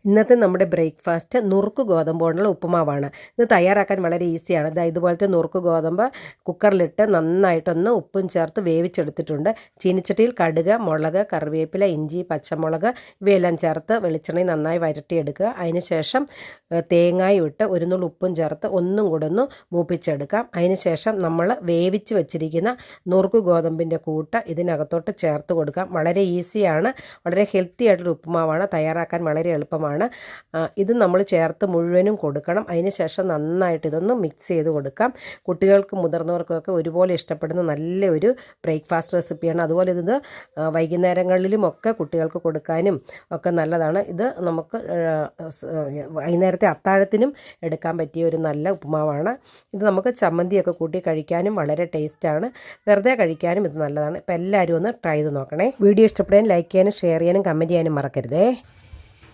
ഇന്നത്തെ നമ്മുടെ ബ്രേക്ക്ഫാസ്റ്റ് നുറുക്ക് ഗോതമ്പ് കൊണ്ടുള്ള ഉപ്പുമാവാണ്. ഇത് തയ്യാറാക്കാൻ വളരെ ഈസിയാണ്. ഇതുപോലത്തെ നുറുക്ക് ഗോതമ്പ് കുക്കറിലിട്ട് നന്നായിട്ടൊന്ന് ഉപ്പും ചേർത്ത് വേവിച്ചെടുത്തിട്ടുണ്ട്. ചീനിച്ചട്ടിയിൽ കടുക്, മുളക്, കറിവേപ്പില, ഇഞ്ചി, പച്ചമുളക് ഇവയെല്ലാം ചേർത്ത് വെളിച്ചെണ്ണയിൽ നന്നായി വരട്ടിയെടുക്കുക. അതിനുശേഷം തേങ്ങായും ഇട്ട് ഒരു നുള്ളു ഉപ്പും ചേർത്ത് ഒന്നും കൂടെ ഒന്ന് മൂപ്പിച്ചെടുക്കാം. അതിനുശേഷം നമ്മൾ വേവിച്ച് വെച്ചിരിക്കുന്ന നുറുക്ക് ഗോതമ്പിൻ്റെ കൂട്ട് ഇതിനകത്തോട്ട് ചേർത്ത് കൊടുക്കാം. വളരെ ഈസിയാണ്, വളരെ ഹെൽത്തി ആയിട്ടൊരു ഉപ്പുമാവാണ്. തയ്യാറാക്കാൻ വളരെ എളുപ്പമാണ്. ഇത് നമ്മൾ ചേർത്ത് മുഴുവനും കൊടുക്കണം. അതിനുശേഷം നന്നായിട്ട് ഇതൊന്ന് മിക്സ് ചെയ്ത് കൊടുക്കാം. കുട്ടികൾക്കും മുതിർന്നവർക്കൊക്കെ ഒരുപോലെ ഇഷ്ടപ്പെടുന്ന നല്ലൊരു ബ്രേക്ക്ഫാസ്റ്റ് റെസിപ്പിയാണ്. അതുപോലെ ഇത് വൈകുന്നേരങ്ങളിലുമൊക്കെ കുട്ടികൾക്ക് കൊടുക്കാനും ഒക്കെ നല്ലതാണ്. ഇത് നമുക്ക് വൈകുന്നേരത്തെ അത്താഴത്തിനും എടുക്കാൻ പറ്റിയ ഒരു നല്ല ഉപ്പുമാവാണ്. ഇത് നമുക്ക് ചമ്മന്തിയൊക്കെ കൂട്ടി കഴിക്കാനും വളരെ ടേസ്റ്റാണ്. വെറുതെ കഴിക്കാനും ഇത് നല്ലതാണ്. അപ്പോൾ എല്ലാവരും ഒന്ന് ട്രൈ ചെയ്ത് നോക്കണേ. വീഡിയോ ഇഷ്ടപ്പെടാൻ ലൈക്ക് ചെയ്യാനും ഷെയർ ചെയ്യാനും കമൻറ്റ് ചെയ്യാനും മറക്കരുതേ.